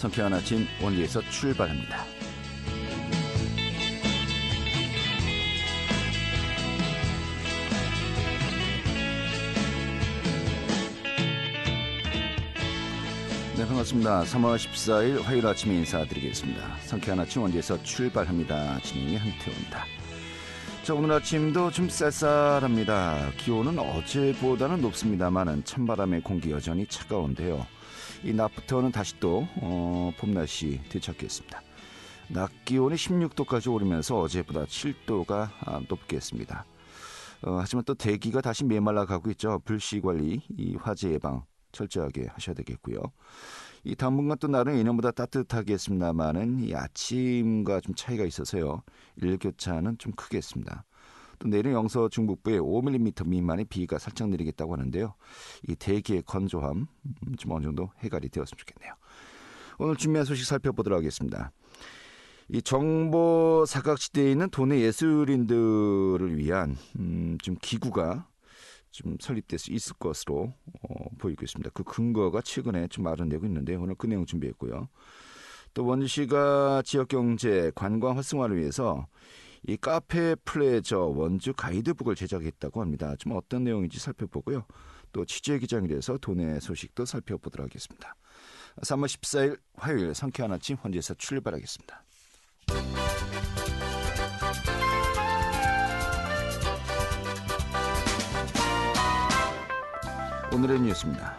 성쾌한 아침 원리에서 출발합니다. 네, 반갑습니다. 3월 14일 화요일 아침에 인사드리겠습니다. 성쾌한 아침 원리에서 출발합니다. 진행의 한태호입니다. 자, 오늘 아침도 좀 쌀쌀합니다. 기온은 어제보다는 높습니다만 찬바람의 공기 여전히 차가운데요. 이 낮부터는 다시 또 봄 날씨 되찾겠습니다. 낮 기온이 16도까지 오르면서 어제보다 7도가 높겠습니다. 하지만 또 대기가 다시 메말라 가고 있죠. 불씨 관리, 이 화재 예방 철저하게 하셔야 되겠고요. 이 당분간 또 날은 예년보다 따뜻하겠습니다만은 이 아침과 좀 차이가 있어서요. 일교차는 좀 크겠습니다. 또 내일은 영서 중북부에 5mm 미만의 비가 살짝 내리겠다고 하는데요. 이 대기의 건조함 좀 어느 정도 해결이 되었으면 좋겠네요. 오늘 준비한 소식 살펴보도록 하겠습니다. 이 정보 사각지대에 있는 도내 예술인들을 위한 좀 기구가 좀 설립될 수 있을 것으로 보이고 있습니다. 그 근거가 최근에 좀 마련되고 있는데 오늘 그 내용 준비했고요. 또 원주시가 지역경제 관광 활성화를 위해서 이 카페 플레저 원주 가이드북을 제작했다고 합니다. 좀 어떤 내용인지 살펴보고요. 또 취재 기장에 대해서 도내 소식도 살펴보도록 하겠습니다. 3월 14일 화요일 성쾌한 아침 현지에서 출발하겠습니다. 오늘의 뉴스입니다.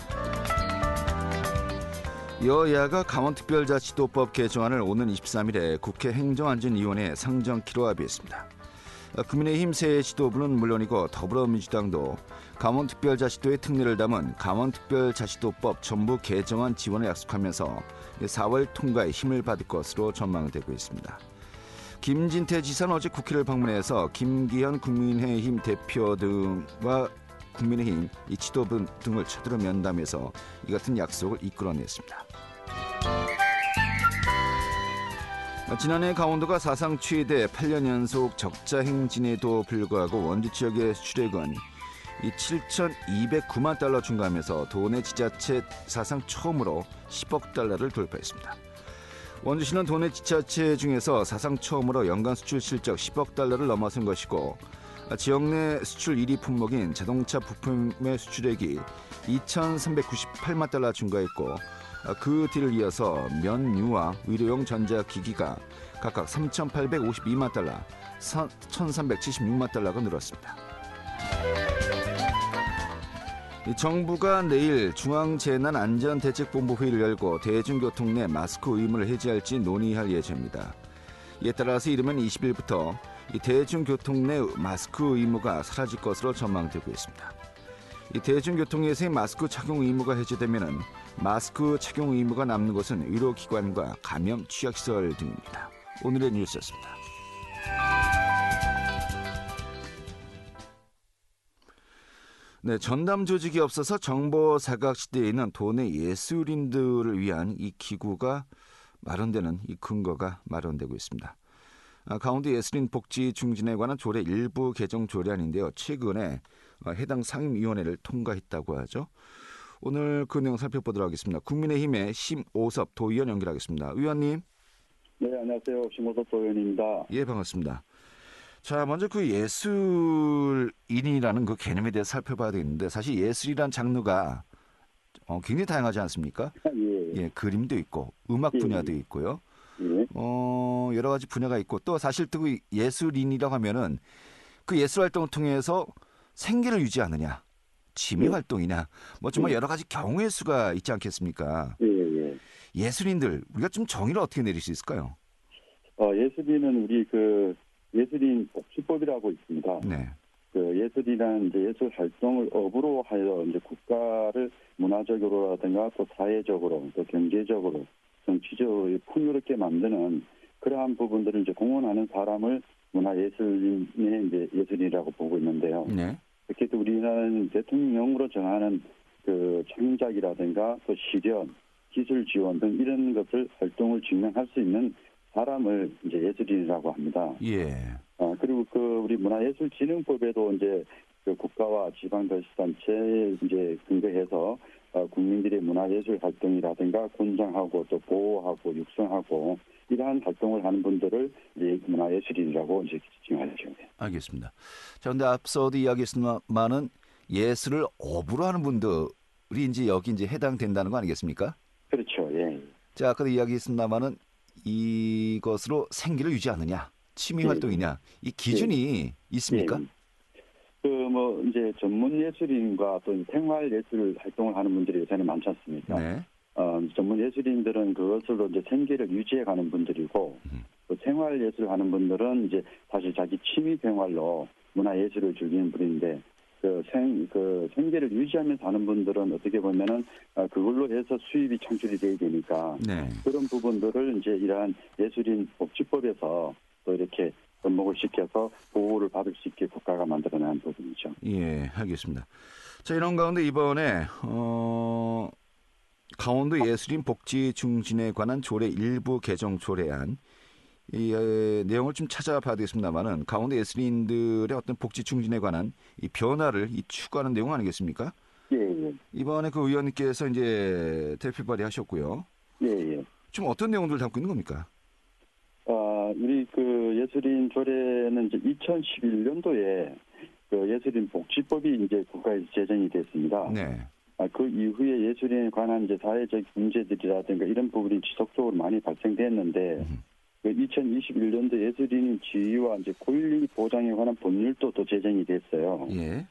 여야가 강원특별자치도법 개정안을 오는 23일에 국회 행정안전위원회에 상정키로 합의했습니다. 국민의힘 새 지도부는 물론이고 더불어민주당도 강원특별자치도의 특례를 담은 강원특별자치도법 전부 개정안 지원을 약속하면서 4월 통과에 힘을 받을 것으로 전망되고 있습니다. 김진태 지사는 어제 국회를 방문해서 김기현 국민의힘 대표 등과 국민의힘 이 지도부 등을 찾으러 면담해서 이 같은 약속을 이끌어냈습니다. 지난해 강원도가 사상 최대 8년 연속 적자 행진에도 불구하고 원주 지역의 수출액은 이 7,209만 달러 증가하면서 도내 지자체 사상 처음으로 10억 달러를 돌파했습니다. 원주시는 도내 지자체 중에서 사상 처음으로 연간 수출 실적 10억 달러를 넘어선 것이고 지역 내 수출 1위 품목인 자동차 부품의 수출액이 2,398만 달러 증가했고 그 뒤를 이어서 면류와 의료용 전자기기가 각각 3,852만 달러, 1,376만 달러가 늘었습니다. 정부가 내일 중앙재난안전대책본부 회의를 열고 대중교통 내 마스크 의무를 해제할지 논의할 예정입니다. 이에 따라서 이르면 20일부터 이 대중교통 내 마스크 의무가 사라질 것으로 전망되고 있습니다. 이 대중교통에서의 마스크 착용 의무가 해제되면은 마스크 착용 의무가 남는 것은 의료기관과 감염 취약시설 등입니다. 오늘의 뉴스였습니다. 네, 전담 조직이 없어서 정보 사각지대에 있는 도내 예술인들을 위한 이 기구가 마련되는 이 근거가 마련되고 있습니다. 강원도 예술인 복지 증진에 관한 조례 일부 개정 조례안인데요. 최근에 해당 상임위원회를 통과했다고 하죠. 오늘 그 내용 살펴보도록 하겠습니다. 국민의힘의 심오섭 도의원 연결하겠습니다. 의원님. 네, 안녕하세요. 심오섭 도의원입니다. 예, 반갑습니다. 자, 먼저 그 예술인이라는 그 개념에 대해서 살펴봐야 되겠는데 사실 예술이란 장르가 굉장히 다양하지 않습니까? 예. 예, 그림도 있고 음악 분야도 있고요. 예. 여러 가지 분야가 있고 또 사실 또 예술인이라고 하면은 그 예술 활동을 통해서 생계를 유지하느냐, 취미 활동이냐, 뭐 정말 여러 가지 경우의 수가 있지 않겠습니까? 예. 예술인들 우리가 좀 정의를 어떻게 내릴 수 있을까요? 예술인은 우리 그 예술인 복지법이라고 있습니다. 네. 그 예술이란 이제 예술 활동을 업으로 하여 이제 국가를 문화적으로라든가 또 사회적으로 또 경제적으로 정치적으로 풍요롭게 만드는 그러한 부분들을 이제 공헌하는 사람을 문화예술인의 이제 예술이라고 보고 있는데요. 네. 특히 또 우리나라는 대통령령으로 정하는 그 창작이라든가 또 실현, 기술 지원 등 이런 것을 활동을 증명할 수 있는 사람을 이제 예술인이라고 합니다. 예. 그리고 그 우리 문화예술진흥법에도 이제 그 국가와 지방자치단체 이제 근거해서 국민들의 문화예술 활동이라든가 권장하고 또 보호하고 육성하고 이러한 활동을 하는 분들을 이제 문화예술인이라고 이제 지칭하죠. 알겠습니다. 자, 근데 앞서도 이야기했습니다만은 예술을 업으로 하는 분들이 이제 여기 이제 해당된다는 거 아니겠습니까? 그렇죠. 예. 자, 아까도 이야기했습니다만은 이것으로 생계를 유지하느냐, 취미 예. 활동이냐, 이 기준이 있습니까? 예. 뭐 이제 전문 예술인과 또 생활 예술 활동을 하는 분들이 요새는 많지 않습니까? 네. 전문 예술인들은 그것으로 이제 생계를 유지해가는 분들이고, 또 생활 예술 하는 분들은 이제 사실 자기 취미 생활로 문화 예술을 즐기는 분인데, 그 생계를 유지하면서 하는 분들은 어떻게 보면은 그걸로 해서 수입이 창출이 돼야 되니까 네. 그런 부분들을 이제 이러한 예술인 복지법에서 또 이렇게 접목을 시켜서 보호를 받을 수 있게 국가가 만들어낸 부분이죠. 예, 알겠습니다. 자, 이런 가운데 이번에 강원도 예술인 복지 증진에 관한 조례 일부 개정 조례안 이 내용을 좀 찾아봐야 되겠습니다만은 강원도 예술인들의 어떤 복지 증진에 관한 이 변화를 추구하는 내용 아니겠습니까? 예, 예. 이번에 그 의원님께서 이제 대표 발의하셨고요. 예, 예. 좀 어떤 내용들을 담고 있는 겁니까? 우리 그 예술인 조례는 이제 2011년도에 그 예술인 복지법이 이제 국가에서 제정이 됐습니다. 네. 그 이후에 예술인에 관한 이제 사회적 문제들이라든가 이런 부분이 지속적으로 많이 발생됐는데, 그 2021년도 예술인 지위와 이제 권리 보장에 관한 법률도 또 제정이 됐어요. 예.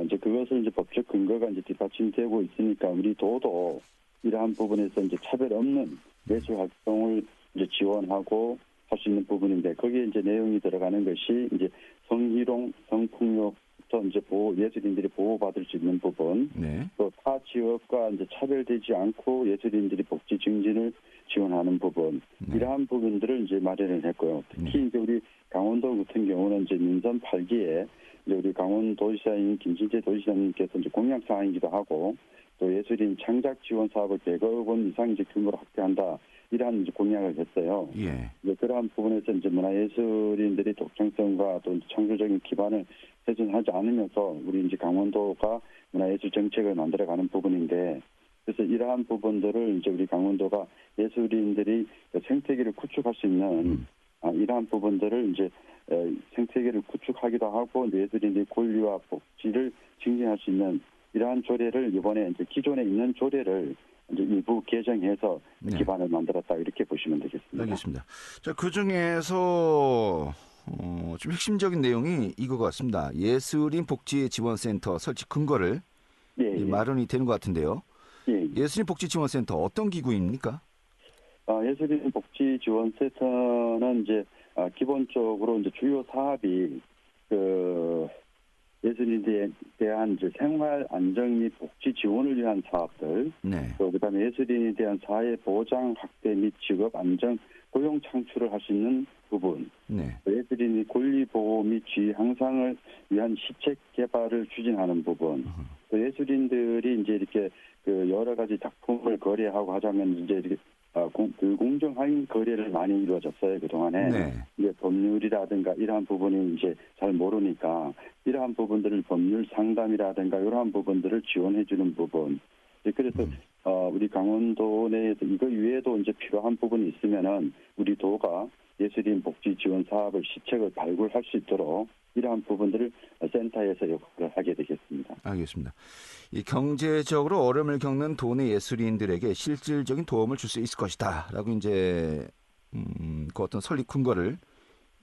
이제 그것을 이제 법적 근거가 이제 뒷받침되고 있으니까 우리 도도 이러한 부분에서 이제 차별 없는 예술 활동을 이제 지원하고 할 수 있는 부분인데 거기에 이제 내용이 들어가는 것이 이제 성희롱, 성폭력부터 이제 예술인들이 보호받을 수 있는 부분, 네. 또 타 지역과 이제 차별되지 않고 예술인들이 복지 증진을 지원하는 부분, 네. 이러한 부분들을 이제 마련을 했고요. 특히 이제 우리 강원도 같은 경우는 이제 민선 8기에 이제 우리 강원도지사인 김진태 도지사님께서 이제 공약 사항이기도 하고 또 예술인 창작 지원 사업을 100억 원 이상 이제 규모로 확대한다. 이러한 이제 공약을 했어요. 예. 이제 그러한 부분에서 이제 문화예술인들이 독창성과 또 창조적인 기반을 훼손하지 않으면서 우리 이제 강원도가 문화예술 정책을 만들어가는 부분인데, 그래서 이러한 부분들을 이제 우리 강원도가 예술인들이 생태계를 구축할 수 있는 이러한 부분들을 이제 생태계를 구축하기도 하고 예술인들의 권리와 복지를 증진할 수 있는 이러한 조례를 이번에 이제 기존에 있는 조례를 이제 일부 개정해서 네. 기반을 만들었다 이렇게 보시면 되겠습니다. 알겠습니다. 자, 그 중에서 좀 핵심적인 내용이 이거 같습니다. 예술인 복지 지원센터 설치 근거를 예, 예. 마련이 되는 것 같은데요. 예. 예술인 복지 지원센터 어떤 기구입니까? 예술인 복지 지원센터는 이제 기본적으로 이제 주요 사업이 그 예술인에 대한 이제 생활 안정 및 복지 지원을 위한 사업들, 네. 또 그다음에 예술인에 대한 사회 보장 확대 및 직업 안정, 고용 창출을 할 수 있는 부분, 네. 예술인의 권리 보호 및 지위 향상을 위한 시책 개발을 추진하는 부분, 또 예술인들이 이제 이렇게 그 여러 가지 작품을 거래하고 하자면 이제 이렇게 공정한 거래를 많이 이루어졌어요 그동안에. 네. 이제 법률이라든가 이러한 부분이 이제 잘 모르니까 이러한 부분들을 법률 상담이라든가 이러한 부분들을 지원해주는 부분. 그래서 우리 강원도 내에서 이거 외에도 이제 필요한 부분이 있으면은 우리 도가 예술인 복지 지원 사업을 시책을 발굴할 수 있도록 이러한 부분들을 센터에서 역할을 하게 되겠습니다. 알겠습니다. 이 경제적으로 어려움을 겪는 도내 예술인들에게 실질적인 도움을 줄 수 있을 것이다라고 이제 그 어떤 설립 근거를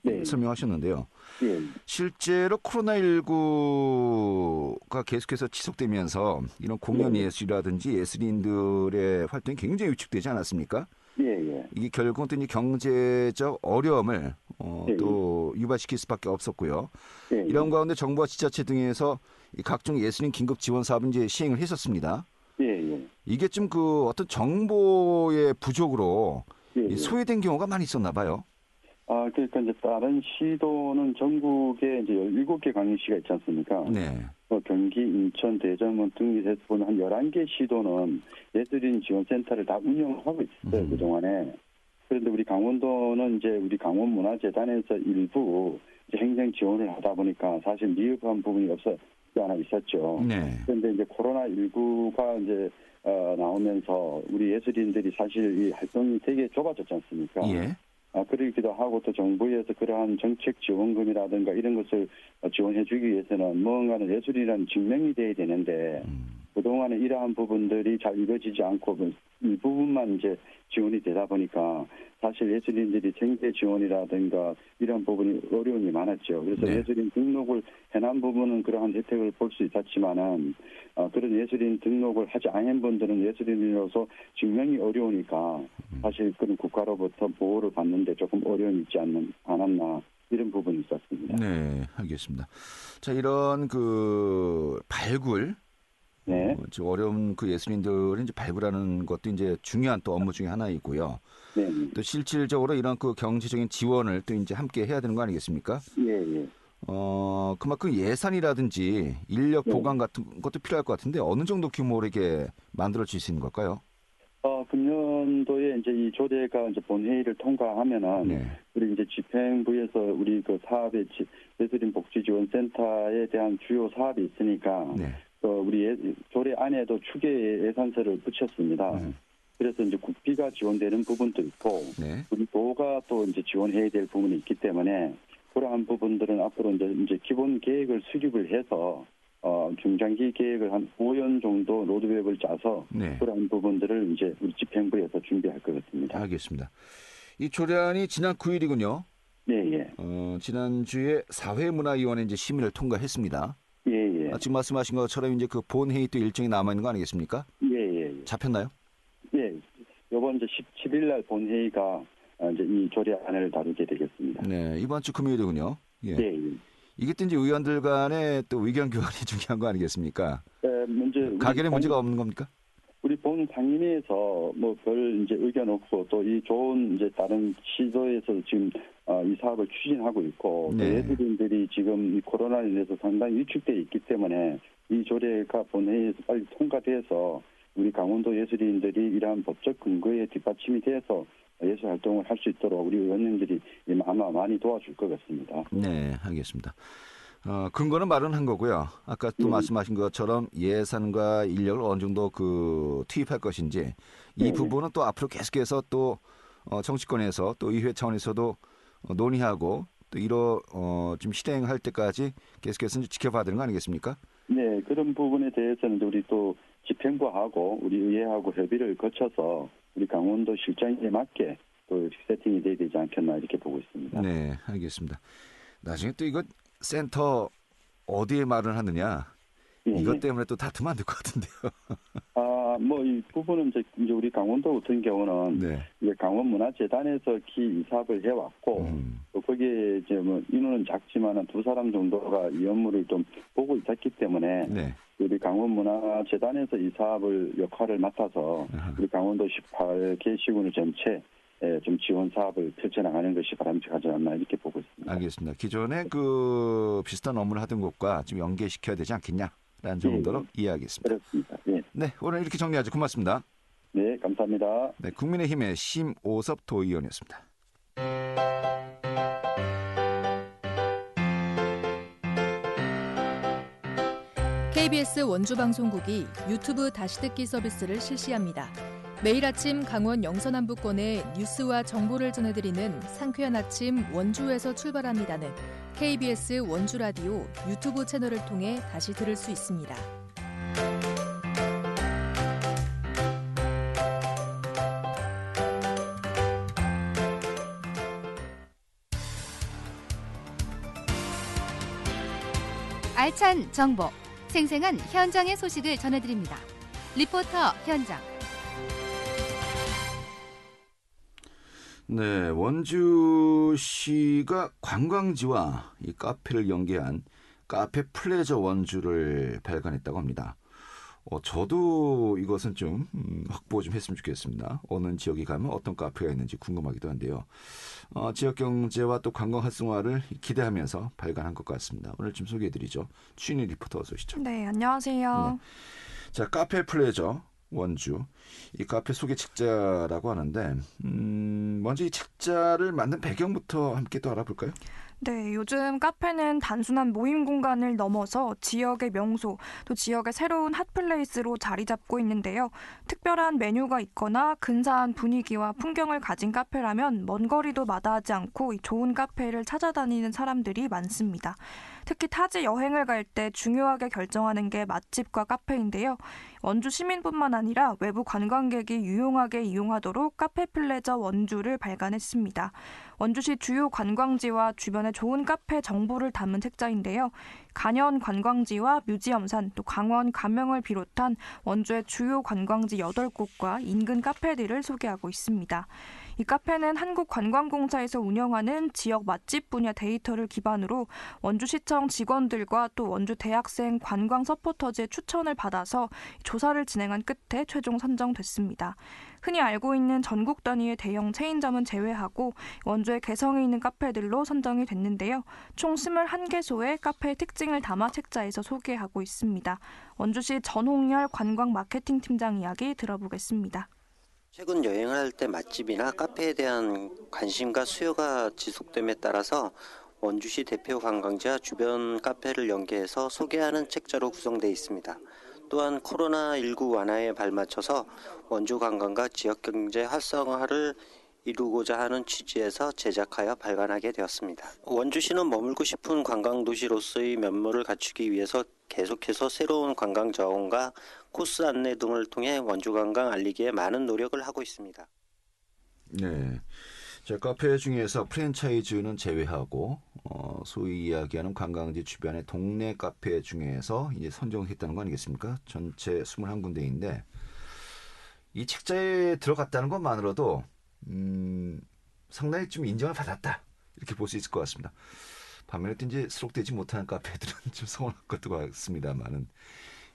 네. 설명하셨는데요. 예. 실제로 코로나19가 계속해서 지속되면서 이런 공연 예술이라든지 예술인들의 활동이 굉장히 위축되지 않았습니까? 예, 예. 이게 결국은 또 이제 경제적 어려움을 또 유발시킬 수밖에 없었고요. 예, 이런 가운데 정부와 지자체 등에서 이 각종 예술인 긴급 지원 사업을 이제 시행을 했었습니다. 예, 예. 이게 좀 그 어떤 정보의 부족으로 예, 이 소외된 경우가 많이 있었나 봐요. 그러니까 이제 다른 시도는 전국에 이제 17개 광역시가 있지 않습니까? 네. 경기, 인천, 대전 등에서 보면 한 11개 시도는 예술인 지원센터를 다 운영하고 있어요, 그동안에. 그런데 우리 강원도는 이제 우리 강원문화재단에서 일부 이제 행정 지원을 하다 보니까 사실 미흡한 부분이 게 하나 있었죠. 네. 그런데 이제 코로나19가 이제 나오면서 우리 예술인들이 사실 이 활동이 되게 좁아졌지 않습니까? 예. 그러기도 하고 또 정부에서 그러한 정책 지원금이라든가 이런 것을 지원해주기 위해서는 뭔가는 예술이라는 증명이 돼야 되는데 그동안에 이러한 부분들이 잘 이루어지지 않고 일부분만 이제 지원이 되다 보니까 사실 예술인들이 생계 지원이라든가 이런 부분이 어려움이 많았죠. 그래서 네. 예술인 등록을 해놓은 부분은 그러한 혜택을 볼 수 있었지만은 그런 예술인 등록을 하지 않은 분들은 예술인으로서 증명이 어려우니까 사실 그런 국가로부터 보호를 받는데 조금 어려움이 있지 않았나 이런 부분이 있었습니다. 네, 알겠습니다. 자, 이런 그 발굴, 네. 지금 어려운 그 예술인들을 이제 발굴하는 것도 이제 중요한 또 업무 중에 하나이고요. 네. 또 실질적으로 이런 그 경제적인 지원을 또 이제 함께 해야 되는 거 아니겠습니까? 예. 그만큼 예산이라든지 인력 네. 보강 같은 것도 필요할 것 같은데 어느 정도 규모로 이렇게 만들어질 수 있는 걸까요? 금년도에 이제 이 조례가 이제 본회의를 통과하면은 네. 우리 이제 집행부에서 우리 그 사업의 예술인 복지지원센터에 대한 주요 사업이 있으니까 네. 우리 조례 안에도 추계 예산서를 붙였습니다. 그래서 이제 국비가 지원되는 부분도 있고 네. 우리 도가 또 이제 지원해야 될 부분이 있기 때문에 그러한 부분들은 앞으로 이제 기본 계획을 수립을 해서 중장기 계획을 한 5년 정도 로드맵을 짜서 네. 그러한 부분들을 이제 우리 집행부에서 준비할 것 같습니다. 알겠습니다. 이 조례안이 지난 9일이군요. 예. 지난주에 사회문화위원회 이제 심의를 통과했습니다. 예. 지금 말씀하신 것처럼 이제 그 본회의 또 일정이 남아 있는 거 아니겠습니까? 예. 잡혔나요? 예. 이번 이제 17일 날 본회의가 이제 이 조례안을 다루게 되겠습니다. 네, 이번 주 금요일이군요. 예. 예. 이게 또 이제 의원들 간의 또 의견 교환이 중요한 거 아니겠습니까? 가결에 문제가 없는 겁니까? 우리 본 상임위에서 뭐 별 이제 의견 없고 또 이 좋은 이제 다른 시도에서 지금 이 사업을 추진하고 있고 또 예술인들이 지금 이 코로나로 인해서 상당히 위축돼 있기 때문에 이 조례가 본회의에서 빨리 통과돼서 우리 강원도 예술인들이 이러한 법적 근거에 뒷받침이 돼서 예술 활동을 할 수 있도록 우리 의원님들이 아마 많이 도와줄 것 같습니다. 네, 알겠습니다. 근거는 마련한 거고요. 아까 또 말씀하신 것처럼 예산과 인력을 어느 정도 그 투입할 것인지 이 부분은 또 앞으로 계속해서 또 정치권에서 또 의회 차원에서도 논의하고 또 좀 실행할 때까지 계속해서 지켜봐야 되는 거 아니겠습니까? 네, 그런 부분에 대해서는 우리 또 집행부하고 우리 의회하고 협의를 거쳐서 우리 강원도 실정에 맞게 또 세팅이 돼야 되지 않겠나 이렇게 보고 있습니다. 네, 알겠습니다. 나중에 또 이거 센터 어디에 마련하느냐 이것 때문에 또 다투면 안 될 것 같은데요. 뭐 이 부분은 이제 우리 강원도 같은 경우는 이제 강원문화재단에서 이 사업을 해왔고 또 거기에 이제 뭐 인원은 작지만은 2사람 정도가 이 업무를 좀 보고 있었기 때문에 우리 강원문화재단에서 이 사업을 역할을 맡아서 우리 강원도 18개 시군을 전체 좀 지원 사업을 펼쳐나가는 것이 바람직하지 않나 이렇게 보고 있습니다. 알겠습니다. 기존에 그 비슷한 업무를 하던 곳과 좀 연계시켜야 되지 않겠냐라는 정도로 이해하겠습니다. 그렇습니다. 네, 오늘 이렇게 정리하죠. 고맙습니다. 네, 감사합니다. 네, 국민의힘의 심오섭 도의원이었습니다. KBS 원주방송국이 유튜브 다시 듣기 서비스를 실시합니다. 매일 아침 강원 영서남부권의 뉴스와 정보를 전해드리는 상쾌한 아침 원주에서 출발합니다는 KBS 원주라디오 유튜브 채널을 통해 다시 들을 수 있습니다. 알찬 정보, 생생한 현장의 소식을 전해드립니다. 리포터 현장. 네, 원주시가 관광지와 이 카페를 연계한 카페 플레저 원주를 발간했다고 합니다. 저도 이것은 좀 확보 좀 했으면 좋겠습니다. 어느 지역에 가면 어떤 카페가 있는지 궁금하기도 한데요. 지역 경제와 또 관광 활성화를 기대하면서 발간한 것 같습니다. 오늘 좀 소개해드리죠. 추인희 리포터 어서 오시죠. 네, 안녕하세요. 네. 자, 카페 플레저 원주. 이 카페 소개 책자라고 하는데 먼저 이 책자를 만든 배경부터 함께 또 알아볼까요? 네, 요즘 카페는 단순한 모임 공간을 넘어서 지역의 명소, 또 지역의 새로운 핫플레이스로 자리 잡고 있는데요. 특별한 메뉴가 있거나 근사한 분위기와 풍경을 가진 카페라면 먼 거리도 마다하지 않고 이 좋은 카페를 찾아다니는 사람들이 많습니다. 특히 타지 여행을 갈 때 중요하게 결정하는 게 맛집과 카페인데요. 원주 시민뿐만 아니라 외부 관광객이 유용하게 이용하도록 카페 플레저 원주를 발간했습니다. 원주시 주요 관광지와 주변의 좋은 카페 정보를 담은 책자인데요. 간현 관광지와 뮤지엄산, 또 강원 가명을 비롯한 원주의 주요 관광지 8곳과 인근 카페들을 소개하고 있습니다. 이 카페는 한국관광공사에서 운영하는 지역 맛집 분야 데이터를 기반으로 원주시청 직원들과 또 원주 대학생 관광 서포터즈의 추천을 받아서 조사를 진행한 끝에 최종 선정됐습니다. 흔히 알고 있는 전국 단위의 대형 체인점은 제외하고 원주의 개성이 있는 카페들로 선정이 됐는데요. 총 21개소의 카페의 특징을 담아 책자에서 소개하고 있습니다. 원주시 전홍열 관광 마케팅 팀장 이야기 들어보겠습니다. 최근 여행을 할 때 맛집이나 카페에 대한 관심과 수요가 지속됨에 따라서 원주시 대표 관광지와 주변 카페를 연계해서 소개하는 책자로 구성되어 있습니다. 또한 코로나19 완화에 발맞춰서 원주 관광과 지역경제 활성화를 이루고자 하는 취지에서 제작하여 발간하게 되었습니다. 원주시는 머물고 싶은 관광도시로서의 면모를 갖추기 위해서 계속해서 새로운 관광 자원과 코스 안내 등을 통해 원주 관광 알리기에 많은 노력을 하고 있습니다. 네, 자, 카페 중에서 프랜차이즈는 제외하고 소위 이야기하는 관광지 주변의 동네 카페 중에서 이제 선정했다는 거 아니겠습니까? 전체 21군데인데 이 책자에 들어갔다는 것만으로도 상당히 좀 인정을 받았다 이렇게 볼 수 있을 것 같습니다. 반면에 또 이제 수록되지 못하는 카페들은 좀 서운할 것도 같습니다만은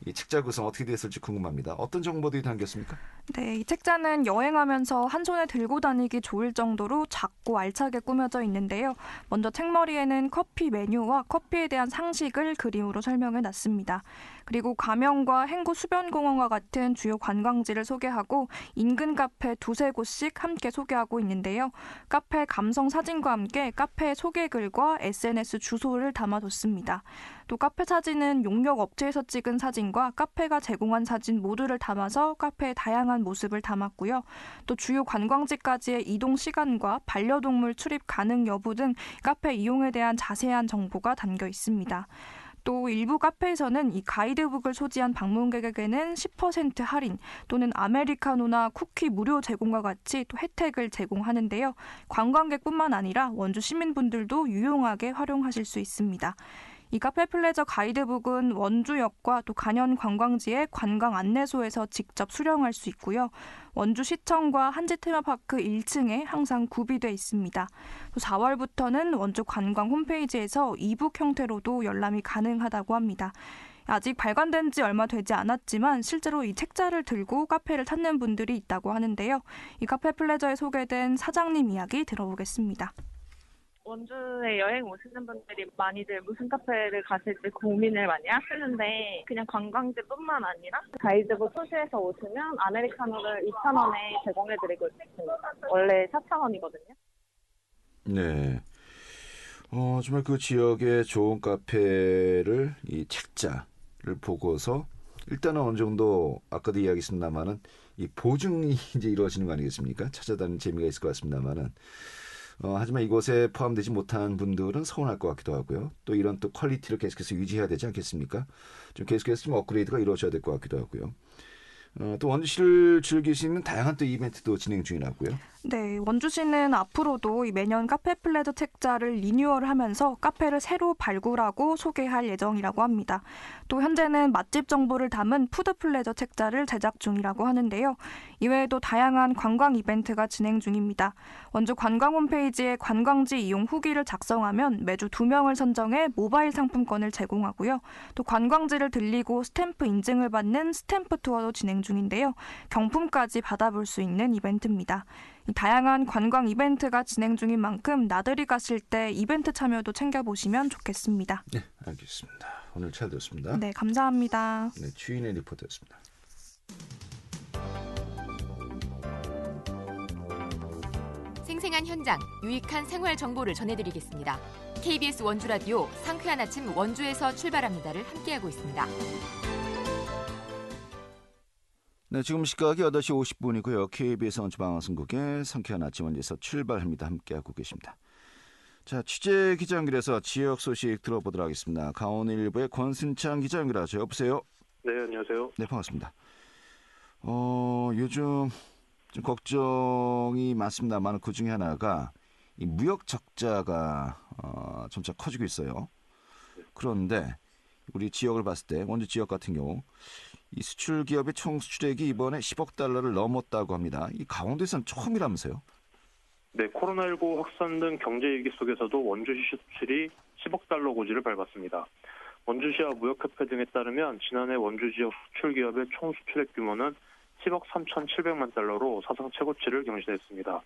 이 책자 구성 어떻게 됐을지 궁금합니다. 어떤 정보들이 담겼습니까? 네, 이 책자는 여행하면서 한 손에 들고 다니기 좋을 정도로 작고 알차게 꾸며져 있는데요. 먼저 책머리에는 커피 메뉴와 커피에 대한 상식을 그림으로 설명해 놨습니다. 그리고 가명과 행구 수변공원과 같은 주요 관광지를 소개하고 인근 카페 2-3곳씩 함께 소개하고 있는데요. 카페 감성 사진과 함께 카페 소개글과 SNS 주소를 담아뒀습니다. 또 카페 사진은 용역 업체에서 찍은 사진과 카페가 제공한 사진 모두를 담아서 카페의 다양한 모습을 담았고요. 또 주요 관광지까지의 이동 시간과 반려동물 출입 가능 여부 등 카페 이용에 대한 자세한 정보가 담겨 있습니다. 또 일부 카페에서는 이 가이드북을 소지한 방문객에게는 10% 할인 또는 아메리카노나 쿠키 무료 제공과 같이 또 혜택을 제공하는데요. 관광객뿐만 아니라 원주 시민분들도 유용하게 활용하실 수 있습니다. 이 카페 플레저 가이드북은 원주역과 또 간현 관광지의 관광 안내소에서 직접 수령할 수 있고요. 원주시청과 한지 테마파크 1층에 항상 구비돼 있습니다. 또 4월부터는 원주 관광 홈페이지에서 이북 형태로도 열람이 가능하다고 합니다. 아직 발간된 지 얼마 되지 않았지만 실제로 이 책자를 들고 카페를 찾는 분들이 있다고 하는데요. 이 카페 플레저에 소개된 사장님 이야기 들어보겠습니다. 원주에 여행 오시는 분들이 많이들 무슨 카페를 가실지 고민을 많이 하시는데 그냥 관광지뿐만 아니라 가이드북 소지해서 오시면 아메리카노를 2,000원에 제공해드리고 있습니다. 원래 4,000원이거든요. 네. 정말 그 지역의 좋은 카페를 이 책자를 보고서 일단은 어느 정도 아까도 이야기했습니다만은 이 보증이 이제 이루어지는 거 아니겠습니까? 찾아다니는 재미가 있을 것 같습니다만은 하지만 이곳에 포함되지 못한 분들은 서운할 것 같기도 하고요. 또 이런 또 퀄리티를 계속해서 유지해야 되지 않겠습니까? 좀 계속해서 좀 업그레이드가 이루어져야 될 것 같기도 하고요. 또 원주시를 즐길 수 있는 다양한 또 이벤트도 진행 중이라고요. 네, 원주시는 앞으로도 매년 카페 플레저 책자를 리뉴얼하면서 카페를 새로 발굴하고 소개할 예정이라고 합니다. 또 현재는 맛집 정보를 담은 푸드 플레저 책자를 제작 중이라고 하는데요. 이외에도 다양한 관광 이벤트가 진행 중입니다. 원주 관광 홈페이지에 관광지 이용 후기를 작성하면 매주 2명을 선정해 모바일 상품권을 제공하고요. 또 관광지를 들리고 스탬프 인증을 받는 스탬프 투어도 진행 중인데요. 경품까지 받아볼 수 있는 이벤트입니다. 다양한 관광 이벤트가 진행 중인 만큼 나들이 가실 때 이벤트 참여도 챙겨보시면 좋겠습니다. 네, 알겠습니다. 오늘 잘 들었습니다. 네, 감사합니다. 네, 주인의 리포터였습니다. 생생한 현장, 유익한 생활 정보를 전해드리겠습니다. KBS 원주 라디오 상쾌한 아침 원주에서 출발합니다를 함께하고 있습니다. 네, 지금 시각이 8시 50분이고요. KBS 원주방송국의 상쾌한 아침 원주에서 출발합니다. 함께하고 계십니다. 자, 취재 기자 연결해서 지역 소식 들어보도록 하겠습니다. 강원일보의 권순창 기자 연결하죠. 여보세요? 네, 안녕하세요. 네, 반갑습니다. 요즘 좀 걱정이 많습니다만 그 중에 하나가 이 무역 적자가 점차 커지고 있어요. 그런데 우리 지역을 봤을 때 원주 지역 같은 경우 이 수출 기업의 총 수출액이 이번에 10억 달러를 넘었다고 합니다. 이 강원도에서는 처음이라면서요? 네, 코로나19 확산 등 경제 위기 속에서도 원주시 수출이 10억 달러 고지를 밟았습니다. 원주시와 무역협회 등에 따르면 지난해 원주 지역 수출 기업의 총 수출액 규모는 10억 3,700만 달러로 사상 최고치를 경신했습니다.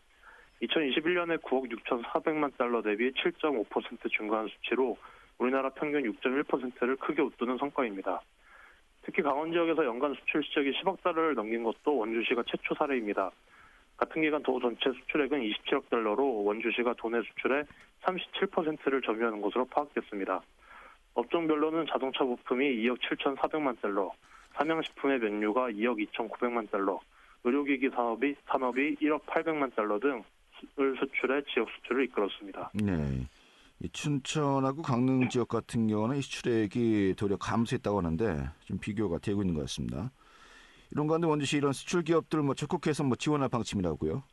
2021년에 9억 6,400만 달러 대비 7.5% 증가한 수치로 우리나라 평균 6.1%를 크게 웃도는 성과입니다. 특히 강원 지역에서 연간 수출 시작이 10억 달러를 넘긴 것도 원주시가 최초 사례입니다. 같은 기간 도 전체 수출액은 27억 달러로 원주시가 도내 수출의 37%를 점유하는 것으로 파악됐습니다. 업종별로는 자동차 부품이 2억 7,400만 달러, 삼양식품의 면류가 2억 2,900만 달러, 의료기기 산업이 1억 800만 달러 등을 수출해 지역 수출을 이끌었습니다. 네. 이 춘천하고 강릉 지역 같은 경우는 이 수출액이 도리어 감소했다고 하는데 좀 비교가 되고 있는 것 같습니다. 이런 가운데 원주시 이런 수출 기업들을 적극해서 지원할 방침이라고요?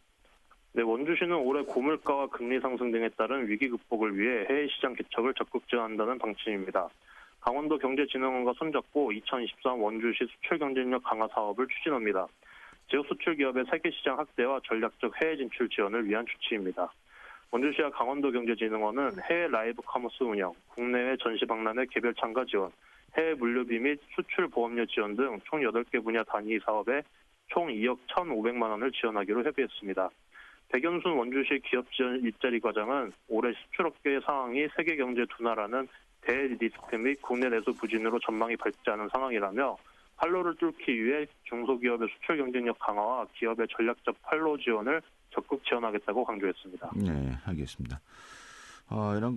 네, 원주시는 올해 고물가와 금리 상승 등에 따른 위기 극복을 위해 해외 시장 개척을 적극 지원한다는 방침입니다. 강원도 경제진흥원과 손잡고 2023 원주시 수출 경쟁력 강화 사업을 추진합니다. 지역 수출 기업의 세계 시장 확대와 전략적 해외 진출 지원을 위한 조치입니다. 원주시와 강원도 경제진흥원은 해외 라이브 커머스 운영, 국내외 전시 박람회 개별 참가 지원, 해외 물류비 및 수출 보험료 지원 등 총 8개 분야 단위 사업에 총 2억 1,500만 원을 지원하기로 협의했습니다. 백연순 원주시 기업지원 일자리 과장은 올해 수출업계의 상황이 세계 경제 둔화라는 대리스크 및 국내 내수 부진으로 전망이 밝지 않은 상황이라며 활로를 뚫기 위해 중소기업의 수출 경쟁력 강화와 기업의 전략적 활로 지원을 적극 지원하겠다고 강조했습니다. 네, 알겠습니다. 이런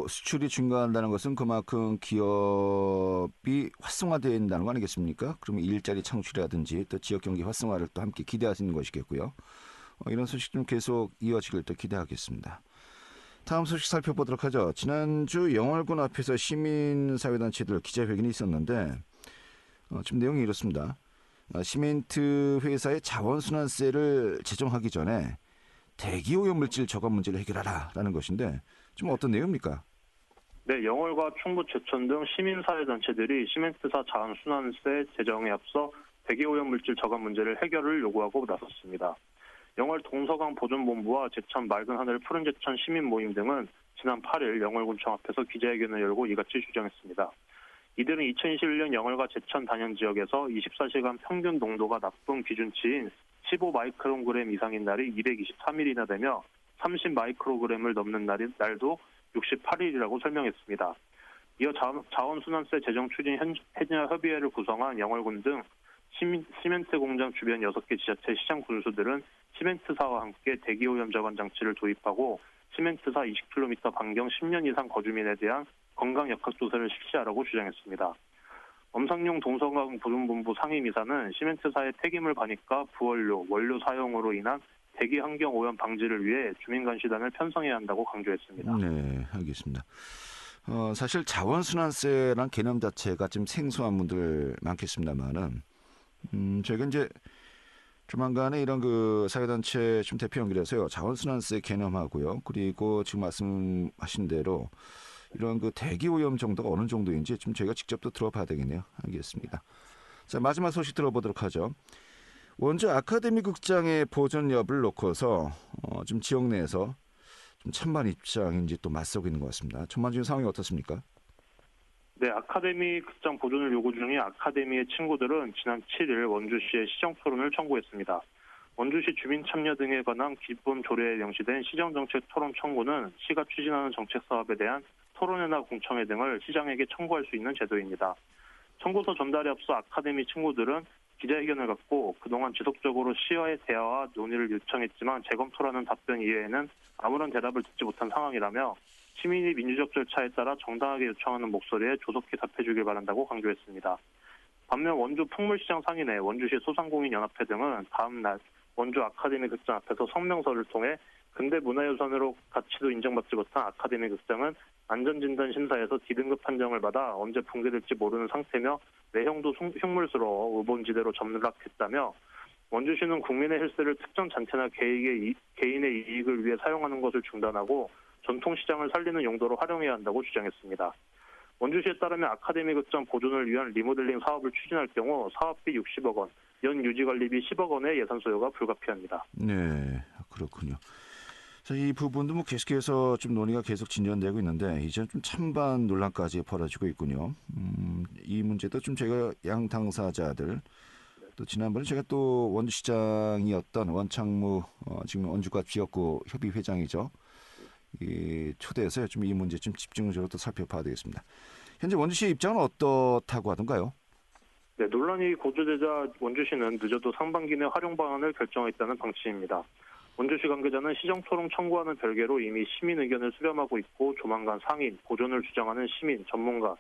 수출이 증가한다는 것은 그만큼 기업이 활성화된다는 거 아니겠습니까? 그러면 일자리 창출이라든지 또 지역 경기 활성화를 또 함께 기대하시는 것이겠고요. 이런 소식 좀 계속 이어지길 또 기대하겠습니다. 다음 소식 살펴보도록 하죠. 지난주 영월군 앞에서 시민사회단체들 기자회견이 있었는데 지금 내용이 이렇습니다. 시멘트 회사의 자원순환세를 제정하기 전에 대기오염물질 저감 문제를 해결하라라는 것인데 좀 어떤 내용입니까? 네, 영월과 충북 제천 등 시민사회단체들이 시멘트사 자원순환세 제정에 앞서 대기오염물질 저감 문제를 해결을 요구하고 나섰습니다. 영월 동서강 보존본부와 제천 맑은 하늘 푸른 제천 시민 모임 등은 지난 8일 영월군청 앞에서 기자회견을 열고 이같이 주장했습니다. 이들은 2021년 영월과 제천 단연 지역에서 24시간 평균 농도가 나쁨 기준치인 15마이크로그램 이상인 날이 223일이나 되며 30마이크로그램을 넘는 날도 68일이라고 설명했습니다. 이어 자원순환세 제정 추진 해녀 협의회를 구성한 영월군 등 시멘트 공장 주변 6개 지자체 시장 군수들은 시멘트사와 함께 대기오염 저감 장치를 도입하고 시멘트사 20km 반경 10년 이상 거주민에 대한 건강 역학조사를 실시하라고 주장했습니다. 엄상용 동서강 보존본부 상임이사는 시멘트사의 폐기물 반입과 부원료, 원료 사용으로 인한 대기 환경 오염 방지를 위해 주민관시단을 편성해야 한다고 강조했습니다. 네, 알겠습니다. 사실 자원순환세란 개념 자체가 좀 생소한 분들 많겠습니다만은 저희가 이제 조만간에 이런 사회단체 좀 대표 연결해서요. 자원순환세 개념하고요. 그리고 지금 말씀하신 대로 이런 대기오염 정도가 어느 정도인지 좀 저희가 직접 또 들어봐야 되겠네요. 알겠습니다. 자, 마지막 소식 들어보도록 하죠. 원주 아카데미 극장의 보존 여부를 놓고서 좀 지역 내에서 좀 찬반 입장인지 또 맞서고 있는 것 같습니다. 전반적인 상황이 어떻습니까? 네, 아카데미 극장 보존을 요구 중인 아카데미의 친구들은 지난 7일 원주시에 시정 토론을 청구했습니다. 원주시 주민 참여 등에 관한 기본 조례에 명시된 시정정책 토론 청구는 시가 추진하는 정책 사업에 대한 토론회나 공청회 등을 시장에게 청구할 수 있는 제도입니다. 청구서 전달에 앞서 아카데미 친구들은 기자회견을 갖고 그동안 지속적으로 시와의 대화와 논의를 요청했지만 재검토라는 답변 이외에는 아무런 대답을 듣지 못한 상황이라며 시민이 민주적 절차에 따라 정당하게 요청하는 목소리에 조속히 답해주길 바란다고 강조했습니다. 반면 원주 풍물시장 상인회, 원주시 소상공인연합회 등은 다음 날 원주 아카데미 극장 앞에서 성명서를 통해 근대 문화유산으로 가치도 인정받지 못한 아카데미 극장은 안전진단 심사에서 D등급 판정을 받아 언제 붕괴될지 모르는 상태며 내형도 흉물스러워 의본지대로 점락했다며 원주시는 국민의 힐세를 특정 잔태나 개인의 이익을 위해 사용하는 것을 중단하고 전통시장을 살리는 용도로 활용해야 한다고 주장했습니다. 원주시에 따르면 아카데미 극장 보존을 위한 리모델링 사업을 추진할 경우 사업비 60억 원, 연 유지관리비 10억 원의 예산 소요가 불가피합니다. 네, 그렇군요. 자, 이 부분도 뭐 계속해서 좀 논의가 계속 진전되고 있는데 이제 좀 찬반 논란까지 벌어지고 있군요. 이 문제도 좀 제가 양 당사자들 또 지난번에 제가 또 원주시장이었던 원창무 지금 원주과 지역구 협의 회장이죠. 초대해서 좀 이 문제 좀 집중적으로 또 살펴봐야 되겠습니다. 현재 원주시의 입장은 어떻다고 하던가요? 네, 논란이 고조되자 원주시는 늦어도 상반기 내 활용 방안을 결정했다는 방침입니다. 원주시 관계자는 시정토론 청구와는 별개로 이미 시민 의견을 수렴하고 있고 조만간 상인, 보존을 주장하는 시민, 전문가,